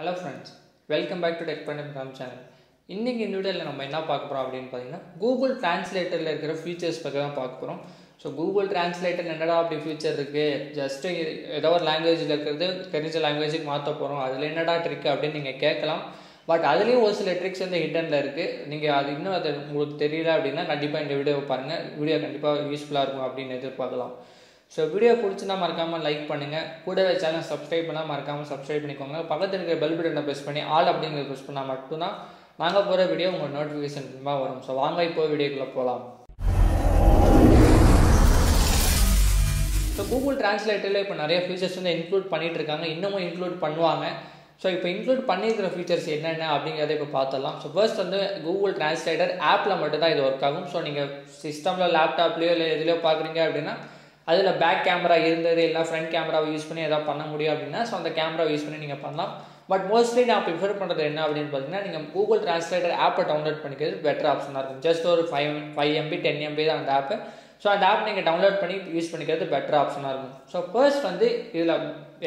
Hello friends, welcome back to Tech Pandem channel. இன்னைக்கு இந்த வீடியோல நம்ம என்ன பார்க்க போறோம் அப்படினு பாத்தீங்கன்னா Google Translatorல இருக்கிற ஃபீச்சர்ஸ் பத்தி தான் பார்க்க போறோம். So Google Translator என்னடா அப்படி ஃபீச்சர் இருக்கு? ஜஸ்ட் ஏதோ ஒரு லாங்குவேஜ்ல இருக்கிறது தெரிஞ்ச லாங்குவேஜுக்கு மாத்த போறோம். அதுல என்னடா ட்ரிக் அப்படி நீங்க கேட்கலாம். பட் அதுலயும் ஒரு சில ட்ரிக்ஸ் வந்து ஹிடன்ல இருக்கு. நீங்க அது இன்னும் அது உங்களுக்கு தெரியல அப்படினா கண்டிப்பா இந்த வீடியோவை பாருங்க. வீடியோ கண்டிப்பா யூஸ்ஃபுல்லா இருக்கும் அப்படினு எதிர்பார்க்கலாம். So வீடியோ பிடிச்சினா மறக்காம லைக் பண்ணுங்க. கூடவே சேனல் சப்ஸ்கிரைப் பண்ணா மறக்காம சப்ஸ்கிரைப் பண்ணிக்கோங்க. பக்கத்துல இருக்க பெல் பட்டனை பிரஸ் பண்ணி ஆல் அப்படிங்கறத பிரஸ் பண்ணா மட்டும் தான் நாங்க போற வீடியோ உங்க நோட்டிஃபிகேஷன் மூலமா வரும். சோ வாங்க இப்போ வீடியோக்குள்ள போலாம். So Google Translatorல இப்ப நிறைய ஃபீச்சர்ஸ் வந்து இன்க்ளூட் பண்ணிட்டு இருக்காங்க. இன்னமும் இன்க்ளூட் பண்ணுவாங்க. So இப்போ இன்க்ளூட் பண்ணியிருக்கிற ஃபீச்சர்ஸ் என்னென்ன அப்படிங்கறதை இப்போ பார்த்தலாம். So ஃபர்ஸ்ட் வந்து Google Translator ஆப்ல மட்டும் தான் இது வர்க் ஆகும். So நீங்க சிஸ்டம்ல லேப்டாப்லயோ இல்ல எதுலயோ பாக்குறீங்க அப்படினா அதுல பேக் கேமரா இருந்தது இல்ல ஃப்ரண்ட் கேமராவை யூஸ் பண்ணி ஏதாவது பண்ண முடியும் அப்படினா சோ அந்த கேமராவை யூஸ் பண்ணி நீங்க பண்ணலாம். பட் மோஸ்ட்லி நான் ப்ரிஃபர் பண்றது என்ன அப்படினு பாத்தீங்கன்னா நீங்க Google Translator ஆப்பை டவுன்லோட் பண்ணிக்கிறது பெட்டர் ஆப்ஷனா இருக்கும். ஜஸ்ட் ஒரு 5 MB 10 MB தான் அந்த ஆப். சோ அந்த ஆப் நீங்க டவுன்லோட் பண்ணி யூஸ் பண்ணிக்கிறது பெட்டர் ஆப்ஷனா இருக்கும். சோ ஃபர்ஸ்ட் வந்து இதுல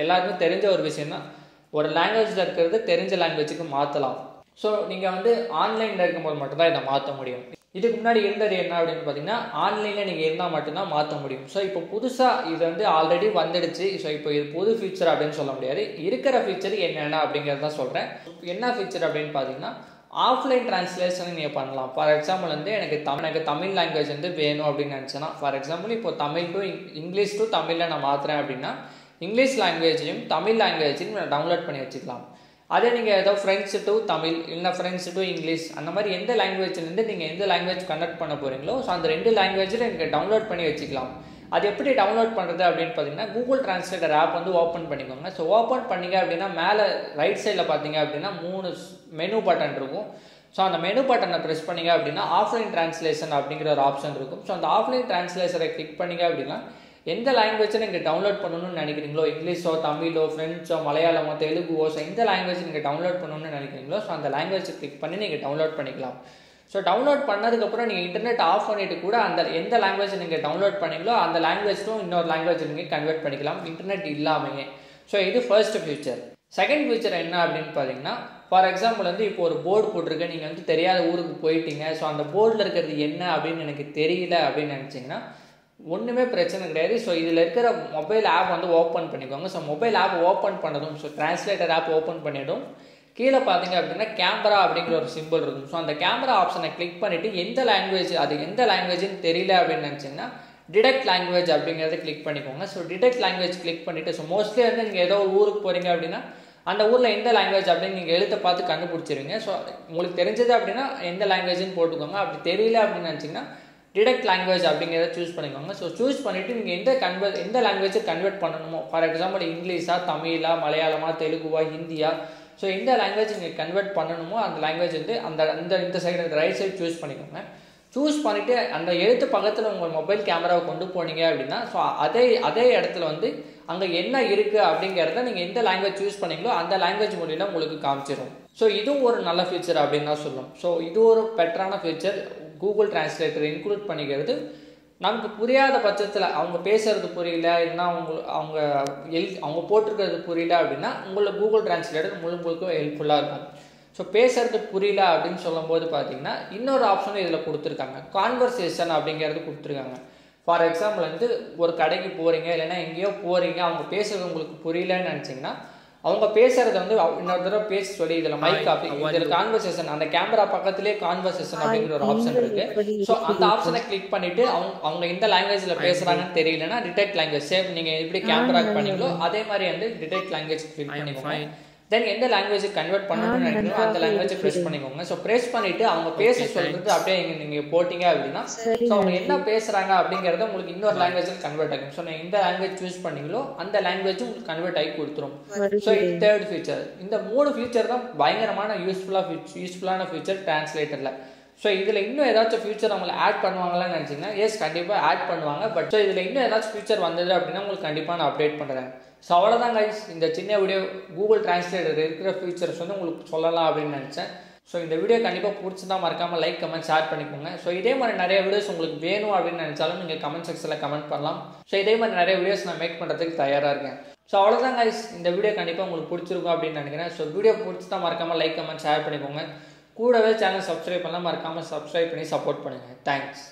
எல்லாருக்கும் தெரிஞ்ச ஒரு விஷயம் தான் ஒரு லாங்குவேஜ்ல இருக்கிறது தெரிஞ்ச லாங்குவேஜுக்கு மாத்தலாம். சோ நீங்க வந்து ஆன்லைன்ல இருக்கும்போது மட்டும் தான் இத மாத்த முடியும். இதுக்கு முன்னாடி இருந்தது என்ன அப்படினு பாத்தீங்கன்னா ஆன்லைன்ல நீங்க இருந்தா மட்டும் தான் மாத்த முடியும். சோ இப்போ புதுசா இது வந்து ஆல்ரெடி வந்துடுச்சு. சோ இப்போ இது புது ஃபீச்சர் அப்படினு சொல்ல முடியாது. இருக்கிற ஃபீச்சர் என்னென்ன அப்படிங்கறத தான் சொல்றேன். என்ன ஃபீச்சர் அப்படினு பாத்தீங்கன்னா ஆஃப்லைன் டிரான்ஸ்லேஷன் நீங்க பண்ணலாம். ஃபார் எக்ஸாம்பிள் வந்து எனக்கு தமிழ் லாங்குவேஜ் வந்து வேணும் அப்படின்னு நினைச்சேன்னா ஃபார் எக்ஸாம்பிள் இப்போ தமிழ் டு இங்கிலீஷ் டு தமிழ்ல நான் மாத்துறேன் அப்படின்னா இங்கிலீஷ் லாங்குவேஜையும் தமிழ் லாங்குவேஜையும் நான் டவுன்லோட் பண்ணி வச்சுக்கலாம். அதே நீங்கள் ஏதோ ஃப்ரெண்ட்ஸ் டு தமிழ் இல்லை ஃப்ரெண்ட்ஸ் டு இங்கிலீஷ் அந்த மாதிரி எந்த லாங்குவேஜ்லேருந்து நீங்கள் எந்த லாங்குவேஜ் கனெக்ட் பண்ண போகிறீங்களோ ஸோ அந்த ரெண்டு லாங்குவேஜில் நீங்கள் டவுன்லோட் பண்ணி வச்சுக்கலாம். அது எப்படி டவுன்லோட் பண்ணுறது அப்படின்னு பார்த்தீங்கன்னா Google Translator ஆப் வந்து ஓப்பன் பண்ணிக்கோங்க. ஸோ ஓப்பன் பண்ணிங்க அப்படின்னா மேலே ரைட் சைடில் பார்த்தீங்க அப்படின்னா 3 மெனு பட்டன் இருக்கும். ஸோ அந்த மெனு பட்டனை ப்ரெஸ் பண்ணிங்க அப்படின்னா ஆஃப்லைன் டிரான்ஸ்லேஷன் அப்படிங்கிற ஒரு ஆப்ஷன் இருக்கும். ஸோ அந்த ஆஃப்லைன் டிரான்ஸ்லேஷனை கிளிக் பண்ணிங்க அப்படின்னா எந்த லாங்குவேஜை நீங்கள் டவுன்லோட் பண்ணணும்னு நினைக்கிறீங்களோ இங்கிலீஷோ தமிழோ ஃப்ரெஞ்சோ மலையாளமோ தெலுங்குவோ ஸோ எந்த லாங்குவேஜ் நீங்கள் டவுன்லோட் பண்ணணும்னு நினைக்கிறீங்களோ ஸோ அந்த லாங்குவேஜை கிளிக் பண்ணி நீங்கள் டவுன்லோட் பண்ணிக்கலாம். ஸோ டவுன்லோட் பண்ணதுக்கப்புறம் நீங்கள் இன்டர்நெட் ஆஃப் பண்ணிட்டு கூட அந்த எந்த லாங்குவேஜ் நீங்கள் டவுன்லோட் பண்ணீங்களோ அந்த லாங்குவேஜும் இன்னொரு லாங்குவேஜ் நீங்கள் கன்வெர்ட் பண்ணிக்கலாம் இன்டர்நெட் இல்லாமையே. ஸோ இது ஃபர்ஸ்ட் ஃபியூச்சர். செகண்ட் ஃபியூச்சர் என்ன அப்படின்னு பார்த்தீங்கன்னா ஃபார் எக்ஸாம்பிள் வந்து இப்போ ஒரு போர்டு போட்டிருக்கேன் நீங்கள் வந்து தெரியாத ஊருக்கு போயிட்டீங்க. ஸோ அந்த போர்டில் இருக்கிறது என்ன அப்படின்னு எனக்கு தெரியல அப்படின்னு நினச்சிங்கன்னா ஒன்றுமே பிரச்சனை கிடையாது. ஸோ இதில் இருக்கிற மொபைல் ஆப் வந்து ஓப்பன் பண்ணிக்கோங்க. ஸோ மொபைல் ஆப் ஓப்பன் பண்ணதும் ஸோ டிரான்ஸ்லேட்டர் ஆப் ஓப்பன் பண்ணிடும் கீழே பார்த்தீங்க அப்படின்னா கேமரா அப்படிங்கிற ஒரு சிம்பிள் இருக்கும். ஸோ அந்த கேமரா ஆப்ஷனை கிளிக் பண்ணிவிட்டு எந்த லாங்குவேஜ் அது எந்த லாங்குவேஜ்னு தெரியல அப்படின்னு நினச்சிங்கன்னா டிடெக்ட் லாங்குவேஜ் அப்படிங்கிறத கிளிக் பண்ணிக்கோங்க. ஸோ டிடெக்ட் லாங்குவேஜ் கிளிக் பண்ணிவிட்டு ஸோ மோஸ்ட்லி வந்து நீங்கள் ஏதோ ஒரு ஊருக்கு போகிறீங்க அப்படின்னா அந்த ஊரில் எந்த லாங்குவேஜ் அப்படின்னு நீங்கள் எழுத்தை பார்த்து கண்டுபிடிச்சிருங்க. ஸோ உங்களுக்கு தெரிஞ்சது அப்படின்னா எந்த லாங்குவேஜ்னு போட்டுக்கோங்க. அப்படி தெரியல அப்படின்னு நினச்சிங்கன்னா டிடெக்ட் லாங்குவேஜ் அப்படிங்கிறத சூஸ் பண்ணிக்கோங்க. ஸோ சூஸ் பண்ணிவிட்டு நீங்கள் எந்த லாங்குவேஜை கன்வெர்ட் பண்ணணுமோ ஃபார் எக்ஸாம்பிள் இங்கிலீஷா தமிழா மலையாளமா தெலுங்குவா ஹிந்தியா ஸோ எந்த லாங்குவேஜ் நீங்கள் கன்வெர்ட் பண்ணணுமோ அந்த லாங்குவேஜ் வந்து இந்த சைடு ரைட் சைடு சூஸ் பண்ணிக்கோங்க. சூஸ் பண்ணிவிட்டு அந்த எழுத்து பக்கத்தில் உங்கள் மொபைல் கேமராவை கொண்டு போனீங்க அப்படின்னா ஸோ அதே இடத்துல வந்து அங்கே என்ன இருக்குது அப்படிங்கிறத நீங்கள் எந்த லாங்குவேஜ் சூஸ் பண்ணீங்களோ அந்த லாங்குவேஜ் மூலியம் உங்களுக்கு காமிச்சிடும். ஸோ இதுவும் ஒரு நல்ல ஃபீச்சர் அப்படின்னு தான் சொல்லும். ஸோ இது ஒரு பெட்டரான ஃபீச்சர் Google Translator இன்க்ளூட் பண்ணிக்கிறது. நமக்கு புரியாத பட்சத்தில் அவங்க பேசுறது புரியல இல்லைன்னா அவங்க போட்டிருக்கிறது புரியல அப்படின்னா உங்களுக்கு Google Translator முழுக்க ஹெல்ப்ஃபுல்லாக இருக்கும். ஸோ பேசுறது புரியல அப்படின்னு சொல்லும் போது பார்த்தீங்கன்னா இன்னொரு ஆப்ஷனும் இதில் கொடுத்துருக்காங்க கான்வர்சேஷன் அப்படிங்கிறது கொடுத்துருக்காங்க. ஃபார் எக்ஸாம்பிள் வந்து ஒரு கடைக்கு போகிறீங்க இல்லைன்னா எங்கேயோ போகிறீங்க அவங்க பேசுறது உங்களுக்கு புரியலன்னு நினச்சிங்கன்னா அவங்க பேசுறத வந்து இன்னொரு தடவை பேச சொல்லி இதுல மைக் காப்பி இதுல கான்வர்சேஷன் அந்த கேமரா பக்கத்திலே கான்வர்சேஷன் அப்படிங்கிற ஒரு ஆப்ஷன் இருக்கு. ஸோ அந்த ஆப்ஷனை கிளிக் பண்ணிட்டு அவங்க எந்த லாங்குவேஜ்ல பேசுறாங்கன்னு தெரியலன்னா டிடெக்ட் லாங்குவேஜ் சேம் நீங்க எப்படி கேமரா பண்ணீங்களோ அதே மாதிரி வந்து டிடெக்ட் லாங்குவேஜ் கிளிக் பண்ணிக்கோங்க. தென் எந்த லாங்குவேஜ் கன்வெர்ட் பண்ணணும்னு நினைக்கிறோம் அந்த லாங்குவேஜை ப்ரெஸ் பண்ணிக்கோங்க. ஸோ ப்ரெஸ் பண்ணிட்டு அவங்க பேச சொல்றது அப்படியே நீங்க போட்டீங்க அப்படின்னா ஸோ அவங்க என்ன பேசுறாங்க அப்படிங்கறத உங்களுக்கு இன்னொரு லாங்குவேஜில் கன்வெர்ட் ஆகும். ஸோ எந்த லாங்குவேஜ் சூஸ் பண்ணீங்களோ அந்த லாங்குவேஜும் உங்களுக்கு கன்வெர்ட் ஆகி கொடுத்துரும். ஸோ இது தேர்ட் ஃபீச்சர். இந்த 3 ஃபீச்சர் தான் பயங்கரமான யூஸ்ஃபுல்லான ஃபீச்சர் டிரான்ஸ்லேட்டர்ல. ஸோ இதில் இன்னும் ஏதாச்சும் ஃபியூச்சர் அவங்களை ஆட் பண்ணுவாங்களான்னு நினச்சிங்கன்னா எஸ் கண்டிப்பாக ஆட் பண்ணுவாங்க. பட் ஸோ இதில் இன்னும் ஏதாச்சும் ஃபியூச்சர் வந்தது அப்படின்னா உங்களுக்கு கண்டிப்பாக நான் அப்டேட் பண்ணுறேன். ஸோ அவ்வளோதான் கைஸ் இந்த சின்ன வீடியோ Google Translator இருக்கிற ஃபீச்சர்ஸ் வந்து உங்களுக்கு சொல்லலாம் அப்படின்னு நினச்சேன். ஸோ இந்த வீடியோ கண்டிப்பாக பிடிச்சிருந்தா மறக்காமல் லைக் கமெண்ட் ஷேர் பண்ணிக்கோங்க. ஸோ இதே மாதிரி நிறைய வீடியோஸ் உங்களுக்கு வேணும் அப்படின்னு நினச்சாலும் நீங்கள் கமெண்ட் செக்ஷனில் கமெண்ட் பண்ணலாம். ஸோ இதே மாதிரி நிறைய வீடியோஸ் நான் மேக் பண்ணுறதுக்கு தயாராக இருக்கேன். ஸோ அவ்வளோதான் கைஸ், இந்த வீடியோ கண்டிப்பாக உங்களுக்கு பிடிச்சிருக்கும் அப்படின்னு நினைக்கிறேன். ஸோ வீடியோ பிடிச்சிட்டா மறக்காமல் லைக் கமெண்ட் ஷேர் பண்ணிக்கோங்க. கூடவே சேனல் சப்ஸ்கிரைப் பண்ணலாம், மறக்காமல் சப்ஸ்கிரைப் பண்ணி சப்போர்ட் பண்ணுங்கள். தேங்க்ஸ்.